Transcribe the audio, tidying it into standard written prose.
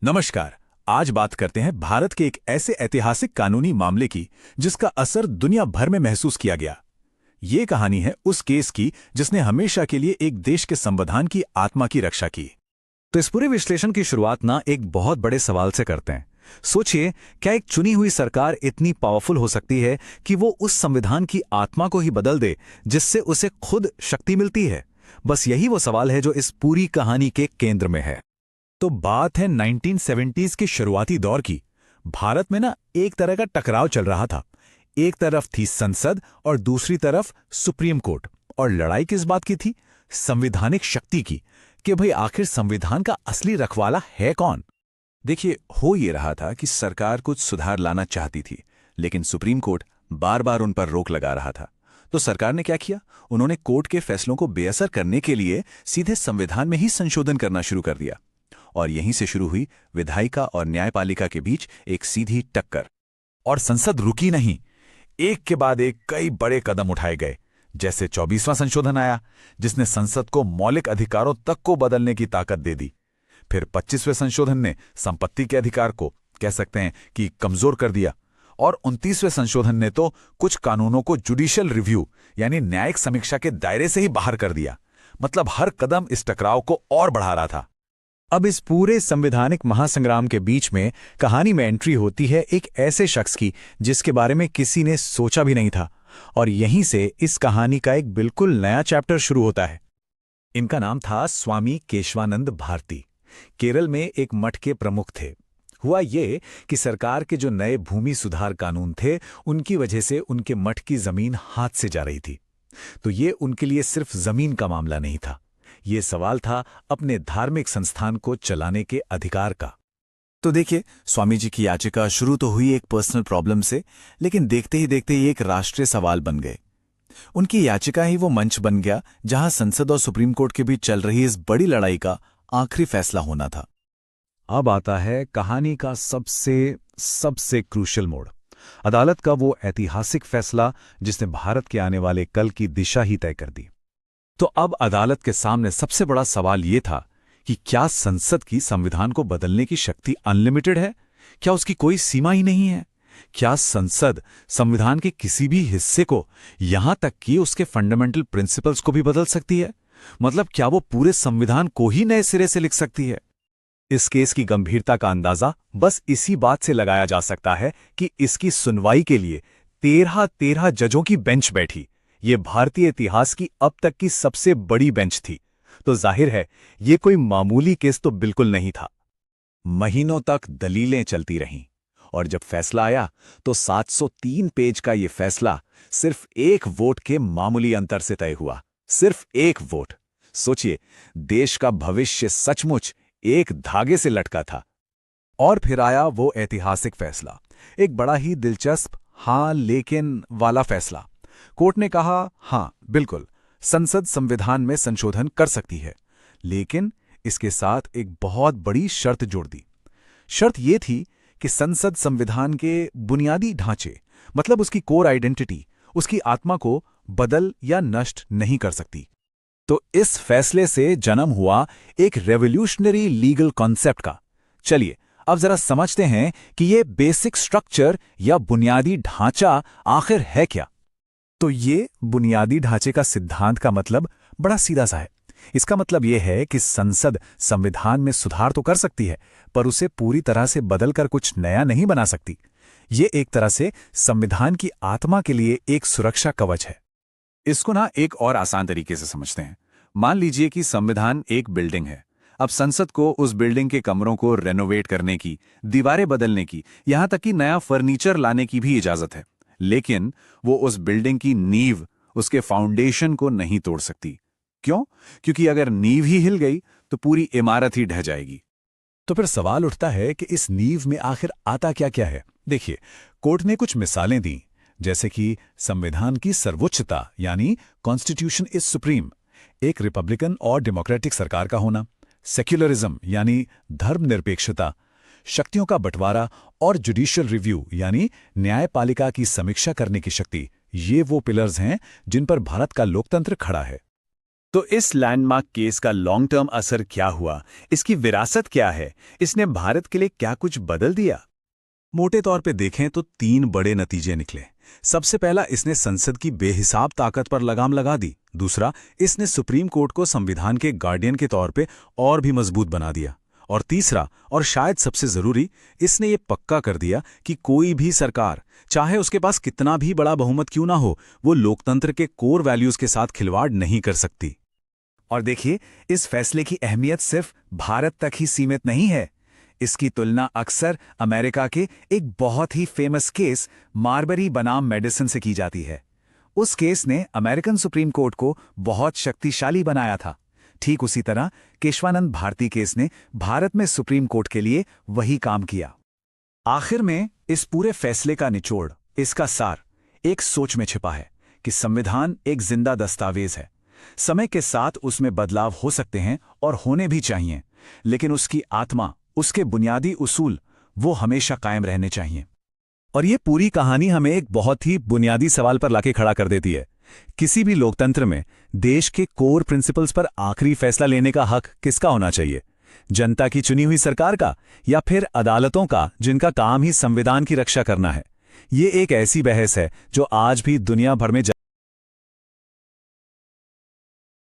नमस्कार। आज बात करते हैं भारत के एक ऐसे ऐतिहासिक कानूनी मामले की जिसका असर दुनिया भर में महसूस किया गया। ये कहानी है उस केस की जिसने हमेशा के लिए एक देश के संविधान की आत्मा की रक्षा की। तो इस पूरे विश्लेषण की शुरुआत ना एक बहुत बड़े सवाल से करते हैं। सोचिए, क्या एक चुनी हुई सरकार इतनी पावरफुल हो सकती है कि वो उस संविधान की आत्मा को ही बदल दे जिससे उसे खुद शक्ति मिलती है? बस यही वो सवाल है जो इस पूरी कहानी के केंद्र में है। तो बात है 1970s के शुरुआती दौर की। भारत में ना एक तरह का टकराव चल रहा था। एक तरफ थी संसद और दूसरी तरफ सुप्रीम कोर्ट। और लड़ाई किस बात की थी? संवैधानिक शक्ति की, कि भाई आखिर संविधान का असली रखवाला है कौन। देखिए, हो ये रहा था कि सरकार कुछ सुधार लाना चाहती थी, लेकिन सुप्रीम कोर्ट बार बार उन पर रोक लगा रहा था। तो सरकार ने क्या किया? उन्होंने कोर्ट के फैसलों को बेअसर करने के लिए सीधे संविधान में ही संशोधन करना शुरू कर दिया। और यहीं से शुरू हुई विधायिका और न्यायपालिका के बीच एक सीधी टक्कर। और संसद रुकी नहीं, एक के बाद एक कई बड़े कदम उठाए गए। जैसे 24वां संशोधन आया, जिसने संसद को मौलिक अधिकारों तक को बदलने की ताकत दे दी। फिर 25वें संशोधन ने संपत्ति के अधिकार को कह सकते हैं कि कमजोर कर दिया। और 29वें संशोधन ने तो कुछ कानूनों को जुडिशियल रिव्यू यानी न्यायिक समीक्षा के दायरे से ही बाहर कर दिया। मतलब हर कदम इस टकराव को और बढ़ा रहा था। अब इस पूरे संवैधानिक महासंग्राम के बीच में कहानी में एंट्री होती है एक ऐसे शख्स की जिसके बारे में किसी ने सोचा भी नहीं था। और यहीं से इस कहानी का एक बिल्कुल नया चैप्टर शुरू होता है। इनका नाम था स्वामी केशवानंद भारती। केरल में एक मठ के प्रमुख थे। हुआ ये कि सरकार के जो नए भूमि सुधार कानून थे, उनकी वजह से उनके मठ की जमीन हाथ से जा रही थी। तो ये उनके लिए सिर्फ जमीन का मामला नहीं था, ये सवाल था अपने धार्मिक संस्थान को चलाने के अधिकार का। तो देखिए, स्वामी जी की याचिका शुरू तो हुई एक पर्सनल प्रॉब्लम से, लेकिन देखते ही देखते ये एक राष्ट्रीय सवाल बन गए। उनकी याचिका ही वो मंच बन गया जहां संसद और सुप्रीम कोर्ट के बीच चल रही इस बड़ी लड़ाई का आखिरी फैसला होना था। अब आता है कहानी का सबसे क्रूशियल मोड़। अदालत का वो ऐतिहासिक फैसला जिसने भारत के आने वाले कल की दिशा ही तय कर दी। तो अब अदालत के सामने सबसे बड़ा सवाल ये था कि क्या संसद की संविधान को बदलने की शक्ति अनलिमिटेड है? क्या उसकी कोई सीमा ही नहीं है? क्या संसद संविधान के किसी भी हिस्से को, यहां तक कि उसके फंडामेंटल प्रिंसिपल्स को भी बदल सकती है? मतलब क्या वो पूरे संविधान को ही नए सिरे से लिख सकती है? इस केस की गंभीरता का अंदाजा बस इसी बात से लगाया जा सकता है कि इसकी सुनवाई के लिए 13 जजों की बेंच बैठी। ये भारतीय इतिहास की अब तक की सबसे बड़ी बेंच थी। तो जाहिर है ये कोई मामूली केस तो बिल्कुल नहीं था। महीनों तक दलीलें चलती रहीं और जब फैसला आया तो 703 पेज का ये फैसला सिर्फ एक वोट के मामूली अंतर से तय हुआ। सिर्फ एक वोट। सोचिए, देश का भविष्य सचमुच एक धागे से लटका था। और फिर आया वो ऐतिहासिक फैसला, एक बड़ा ही दिलचस्प हां लेकिन वाला फैसला। कोर्ट ने कहा, हां बिल्कुल, संसद संविधान में संशोधन कर सकती है, लेकिन इसके साथ एक बहुत बड़ी शर्त जोड़ दी। शर्त यह थी कि संसद संविधान के बुनियादी ढांचे, मतलब उसकी कोर आइडेंटिटी, उसकी आत्मा को बदल या नष्ट नहीं कर सकती। तो इस फैसले से जन्म हुआ एक रेवोल्यूशनरी लीगल कॉन्सेप्ट का। चलिए अब जरा समझते हैं कि यह बेसिक स्ट्रक्चर या बुनियादी ढांचा आखिर है क्या। तो ये बुनियादी ढांचे का सिद्धांत का मतलब बड़ा सीधा सा है। इसका मतलब यह है कि संसद संविधान में सुधार तो कर सकती है, पर उसे पूरी तरह से बदलकर कुछ नया नहीं बना सकती। ये एक तरह से संविधान की आत्मा के लिए एक सुरक्षा कवच है। इसको ना एक और आसान तरीके से समझते हैं। मान लीजिए कि संविधान एक बिल्डिंग है। अब संसद को उस बिल्डिंग के कमरों को रेनोवेट करने की, दीवारें बदलने की, यहां तक कि नया फर्नीचर लाने की भी इजाजत है, लेकिन वो उस बिल्डिंग की नींव, उसके फाउंडेशन को नहीं तोड़ सकती। क्यों? क्योंकि अगर नींव ही हिल गई तो पूरी इमारत ही ढह जाएगी। तो फिर सवाल उठता है कि इस नींव में आखिर आता क्या क्या है। देखिए, कोर्ट ने कुछ मिसालें दी, जैसे कि संविधान की सर्वोच्चता यानी कॉन्स्टिट्यूशन इज सुप्रीम, एक रिपब्लिकन और डेमोक्रेटिक सरकार का होना, सेक्युलरिज्म यानी धर्मनिरपेक्षता, शक्तियों का बंटवारा और जुडिशियल रिव्यू यानी न्यायपालिका की समीक्षा करने की शक्ति। ये वो पिलर्स हैं जिन पर भारत का लोकतंत्र खड़ा है। तो इस लैंडमार्क केस का लॉन्ग टर्म असर क्या हुआ, इसकी विरासत क्या है, इसने भारत के लिए क्या कुछ बदल दिया? मोटे तौर पे देखें तो 3 बड़े नतीजे निकले। सबसे पहला, इसने संसद की बेहिसाब ताकत पर लगाम लगा दी। दूसरा, इसने सुप्रीम कोर्ट को संविधान के गार्डियन के तौर पे और भी मजबूत बना दिया। और तीसरा, और शायद सबसे जरूरी, इसने ये पक्का कर दिया कि कोई भी सरकार, चाहे उसके पास कितना भी बड़ा बहुमत क्यों ना हो, वो लोकतंत्र के कोर वैल्यूज के साथ खिलवाड़ नहीं कर सकती। और देखिए, इस फैसले की अहमियत सिर्फ भारत तक ही सीमित नहीं है। इसकी तुलना अक्सर अमेरिका के एक बहुत ही फेमस केस मार्बरी बनाम मेडिसिन से की जाती है। उस केस ने अमेरिकन सुप्रीम कोर्ट को बहुत शक्तिशाली बनाया था। ठीक उसी तरह केशवानंद भारती केस ने भारत में सुप्रीम कोर्ट के लिए वही काम किया। आखिर में इस पूरे फैसले का निचोड़, इसका सार एक सोच में छिपा है कि संविधान एक जिंदा दस्तावेज है। समय के साथ उसमें बदलाव हो सकते हैं और होने भी चाहिए, लेकिन उसकी आत्मा, उसके बुनियादी उसूल, वो हमेशा कायम रहने चाहिए। और ये पूरी कहानी हमें एक बहुत ही बुनियादी सवाल पर लाके खड़ा कर देती है। किसी भी लोकतंत्र में देश के कोर प्रिंसिपल्स पर आखिरी फैसला लेने का हक किसका होना चाहिए? जनता की चुनी हुई सरकार का, या फिर अदालतों का, जिनका काम ही संविधान की रक्षा करना है? ये एक ऐसी बहस है जो आज भी दुनिया भर में